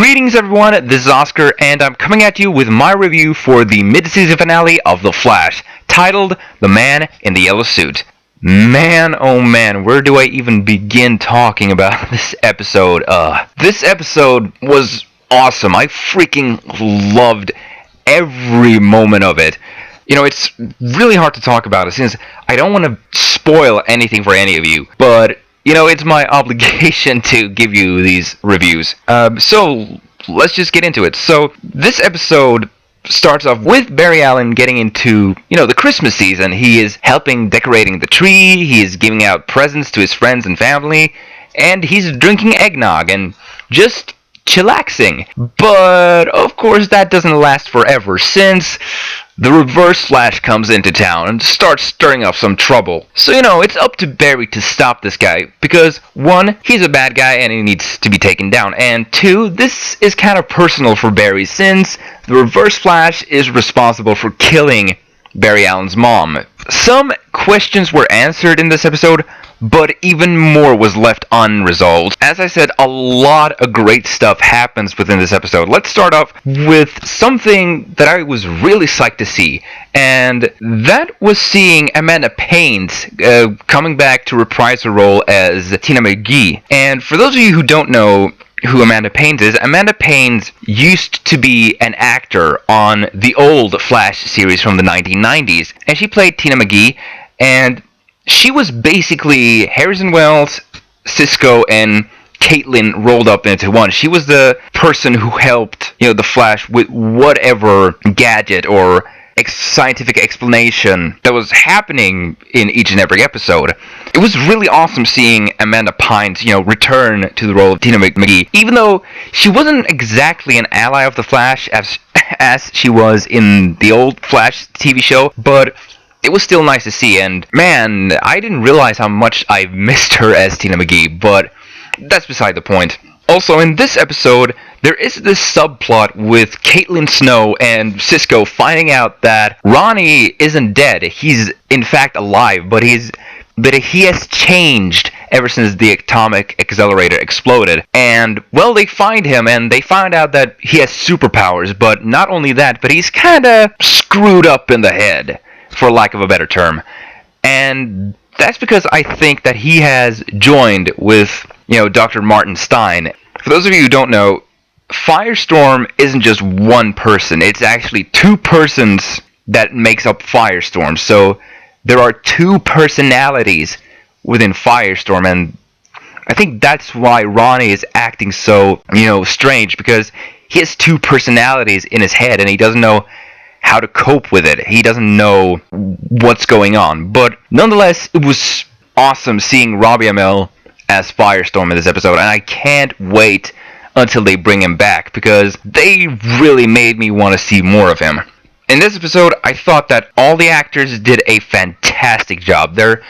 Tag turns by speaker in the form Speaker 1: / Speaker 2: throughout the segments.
Speaker 1: Greetings everyone, this is Oscar, and I'm coming at you with my review for the mid-season finale of The Flash, titled The Man in the Yellow Suit. Man, oh man, where do I even begin talking about this episode? This episode was awesome. I freaking loved every moment of it. You know, it's really hard to talk about it since I don't want to spoil anything for any of you, but you know, it's my obligation to give you these reviews. So let's just get into it. So this episode starts off with Barry Allen getting into, the Christmas season. He is helping decorating the tree, he is giving out presents to his friends and family, and he's drinking eggnog and just chillaxing. But of course that doesn't last forever since the Reverse Flash comes into town and starts stirring up some trouble. So, it's up to Barry to stop this guy, because 1, he's a bad guy and he needs to be taken down, and 2, this is kind of personal for Barry since the Reverse Flash is responsible for killing Barry Allen's mom. Some questions were answered in this episode, but even more was left unresolved. As I said, a lot of great stuff happens within this episode. Let's start off with something that I was really psyched to see, and that was seeing Amanda Paines coming back to reprise her role as Tina McGee. And for those of you who don't know who Amanda Paines is, Amanda Paines used to be an actor on the old Flash series from the 1990s, and she played Tina McGee, and she was basically Harrison Wells, Cisco, and Caitlin rolled up into one. She was the person who helped, the Flash with whatever gadget or scientific explanation that was happening in each and every episode. It was really awesome seeing Amanda Paines, return to the role of Tina McGee, even though she wasn't exactly an ally of the Flash as she was in the old Flash TV show, but it was still nice to see, and man, I didn't realize how much I missed her as Tina McGee, but that's beside the point. Also, in this episode, there is this subplot with Caitlin Snow and Cisco finding out that Ronnie isn't dead. He's in fact alive, but he has changed ever since the atomic accelerator exploded. And, well, they find him, and they find out that he has superpowers, but not only that, but he's kinda screwed up in the head, for lack of a better term. And that's because I think that he has joined with, Dr. Martin Stein. For those of you who don't know, Firestorm isn't just one person. It's actually 2 persons that makes up Firestorm. So there are 2 personalities within Firestorm, and I think that's why Ronnie is acting so, strange, because he has 2 personalities in his head, and he doesn't know how to cope with it. He doesn't know what's going on. But nonetheless, it was awesome seeing Robbie Amell as Firestorm in this episode, and I can't wait until they bring him back, because they really made me want to see more of him. In this episode, I thought that all the actors did a fantastic job. There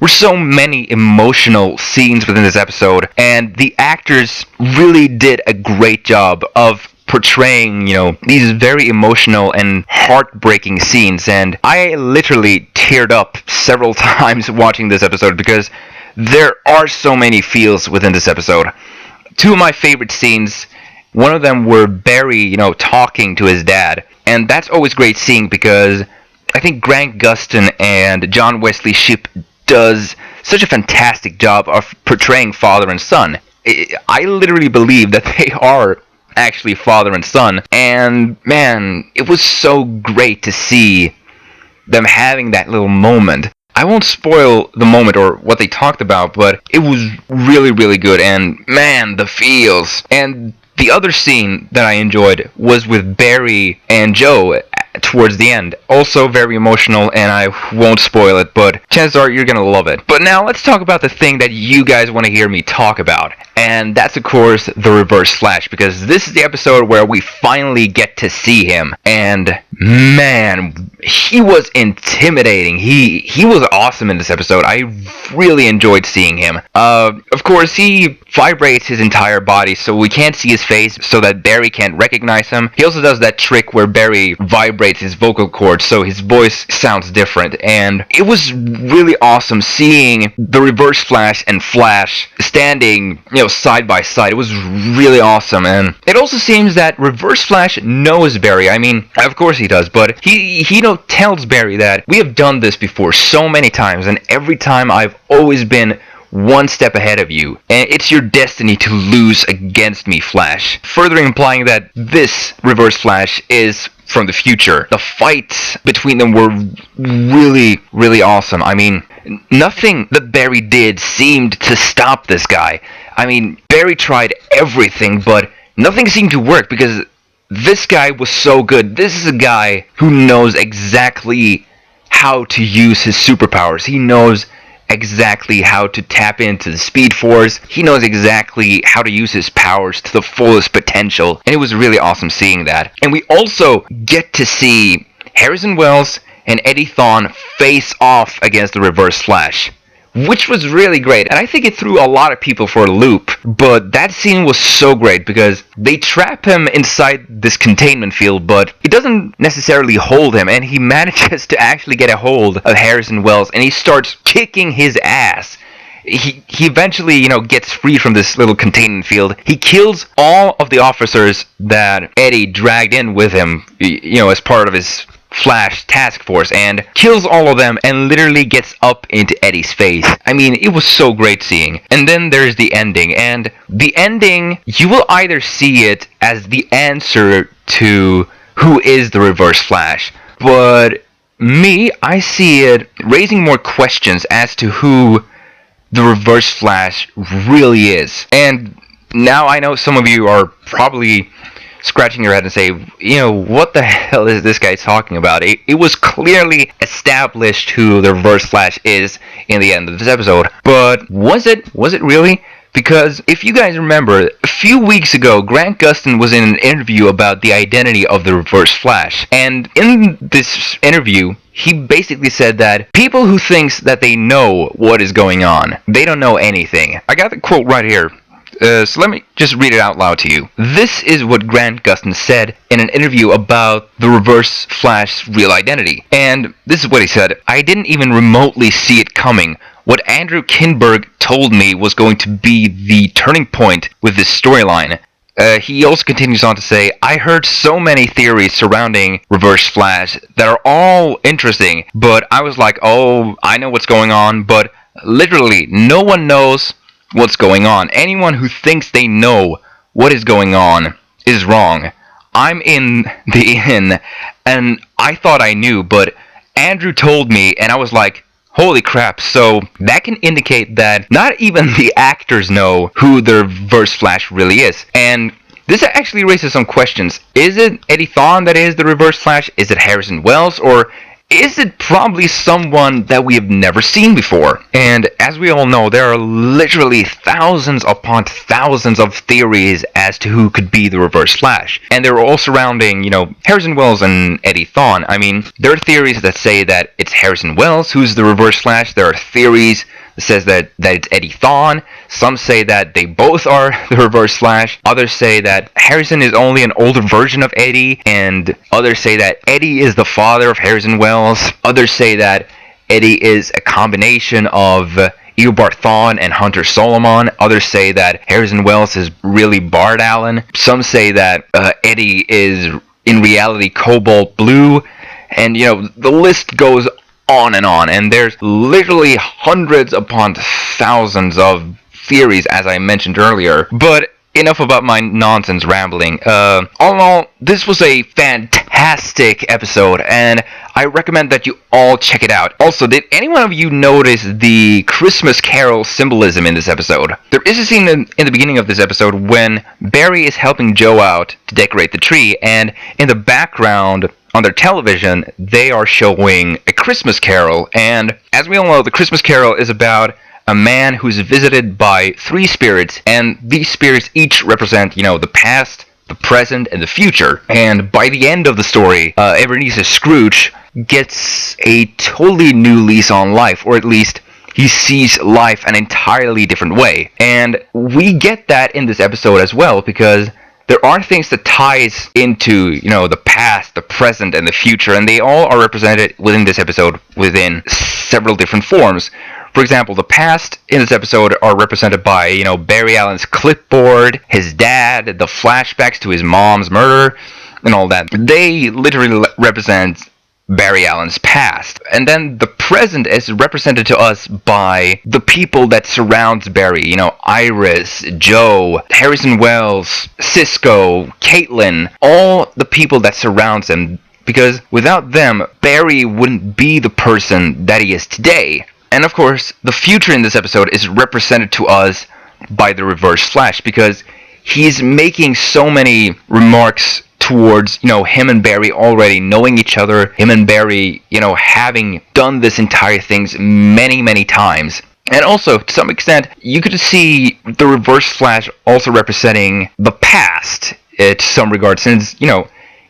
Speaker 1: were so many emotional scenes within this episode, and the actors really did a great job of portraying, these very emotional and heartbreaking scenes, and I literally teared up several times watching this episode because there are so many feels within this episode. 2 of my favorite scenes, one of them were Barry, talking to his dad, and that's always great seeing because I think Grant Gustin and John Wesley Shipp does such a fantastic job of portraying father and son. I literally believe that they are actually father and son, and man, it was so great to see them having that little moment. I won't spoil the moment or what they talked about, but it was really, really good, and man, the feels. And the other scene that I enjoyed was with Barry and Joe towards the end. Also very emotional, and I won't spoil it, but chances are you're gonna love it. But now let's talk about the thing that you guys want to hear me talk about, and that's of course the Reverse Flash, because this is the episode where we finally get to see him, and man, he was intimidating. He was awesome in this episode. I really enjoyed seeing him. Of course, he vibrates his entire body, so we can't see his face, so that Barry can't recognize him. He also does that trick where Barry vibrates upgrades his vocal cords so his voice sounds different. And it was really awesome seeing the Reverse Flash and Flash standing, side by side. It was really awesome. And it also seems that Reverse Flash knows Barry. I mean, of course he does, but he tells Barry that we have done this before so many times, and every time I've always been one step ahead of you, and it's your destiny to lose against me, Flash. Further implying that this Reverse Flash is from the future. The fights between them were really, really awesome. I mean, nothing that Barry did seemed to stop this guy. I mean, Barry tried everything, but nothing seemed to work because this guy was so good. This is a guy who knows exactly how to use his superpowers. He knows exactly how to tap into the Speed Force. He knows exactly how to use his powers to the fullest potential. And it was really awesome seeing that. And we also get to see Harrison Wells and Eddie Thawne face off against the Reverse Flash, which was really great. And I think it threw a lot of people for a loop. But that scene was so great because they trap him inside this containment field, but it doesn't necessarily hold him. And he manages to actually get a hold of Harrison Wells, and he starts kicking his ass. He eventually, gets free from this little containment field. He kills all of the officers that Eddie dragged in with him, as part of his Flash task force, and kills all of them and literally gets up into Eddie's face. I mean, it was so great seeing. And then there's the ending, and the ending, you will either see it as the answer to who is the Reverse Flash, but me, I see it raising more questions as to who the Reverse Flash really is. And now I know some of you are probably scratching your head and say, what the hell is this guy talking about? It was clearly established who the Reverse Flash is in the end of this episode. But was it really? Because if you guys remember, a few weeks ago, Grant Gustin was in an interview about the identity of the Reverse Flash. And in this interview, he basically said that people who thinks that they know what is going on, they don't know anything. I got the quote right here. So let me just read it out loud to you. This is what Grant Gustin said in an interview about the Reverse Flash's real identity. And this is what he said. I didn't even remotely see it coming. What Andrew Kinberg told me was going to be the turning point with this storyline. He also continues on to say, I heard so many theories surrounding Reverse Flash that are all interesting, but I was like, oh, I know what's going on, but literally no one knows what's going on. Anyone who thinks they know what is going on is wrong. I'm in the inn, and I thought I knew, but Andrew told me, and I was like, holy crap. So that can indicate that not even the actors know who the Reverse Flash really is. And this actually raises some questions. Is it Eddie Thawne that is the Reverse Flash? Is it Harrison Wells? Or is it probably someone that we have never seen before? And as we all know, there are literally thousands upon thousands of theories as to who could be the Reverse Flash. And they're all surrounding, Harrison Wells and Eddie Thawne. I mean, there are theories that say that it's Harrison Wells who's the Reverse Flash. There are theories that says that it's Eddie Thawne. Some say that they both are the Reverse Flash. Others say that Harrison is only an older version of Eddie. And others say that Eddie is the father of Harrison Wells. Others say that Eddie is a combination of Eobard Thawne and Hunter Solomon. Others say that Harrison Wells is really Bard Allen. Some say that Eddie is in reality Cobalt Blue. And, the list goes on, and there's literally hundreds upon thousands of theories, as I mentioned earlier. But enough about my nonsense rambling. All in all, this was a fantastic episode, and I recommend that you all check it out. Also, did anyone of you notice the Christmas Carol symbolism in this episode? There is a scene in the beginning of this episode when Barry is helping Joe out to decorate the tree, and in the background on their television, they are showing A Christmas Carol. And as we all know, The Christmas Carol is about a man who's visited by three spirits, and these spirits each represent, the past, the present, and the future. And by the end of the story, Ebenezer Scrooge gets a totally new lease on life, or at least he sees life an entirely different way. And we get that in this episode as well, because there are things that ties into, the past, the present, and the future, and they all are represented within this episode within several different forms. For example, the past in this episode are represented by, Barry Allen's clipboard, his dad, the flashbacks to his mom's murder, and all that. They literally represent Barry Allen's past. And then the present is represented to us by the people that surrounds Barry. Iris, Joe, Harrison Wells, Cisco, Caitlin, all the people that surrounds him. Because without them, Barry wouldn't be the person that he is today. And of course, the future in this episode is represented to us by the Reverse Flash, because he's making so many remarks towards, him and Barry already knowing each other, him and Barry, having done this entire things many, many times. And also, to some extent, you could see the Reverse Flash also representing the past, to some regard, since,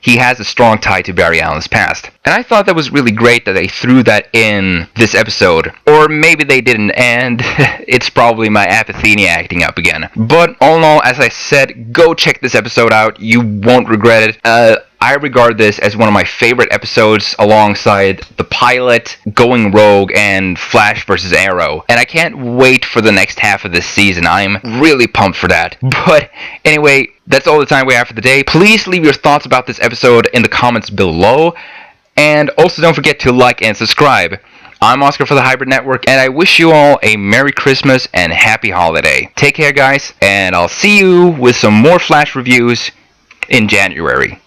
Speaker 1: he has a strong tie to Barry Allen's past. And I thought that was really great that they threw that in this episode. Or maybe they didn't, and it's probably my apathy acting up again. But all in all, as I said, go check this episode out. You won't regret it. I regard this as one of my favorite episodes alongside the pilot, Going Rogue, and Flash vs. Arrow. And I can't wait for the next half of this season. I'm really pumped for that. But anyway, that's all the time we have for the day. Please leave your thoughts about this episode in the comments below. And also don't forget to like and subscribe. I'm Oscar for the Hybrid Network, and I wish you all a Merry Christmas and Happy Holiday. Take care, guys, and I'll see you with some more Flash reviews in January.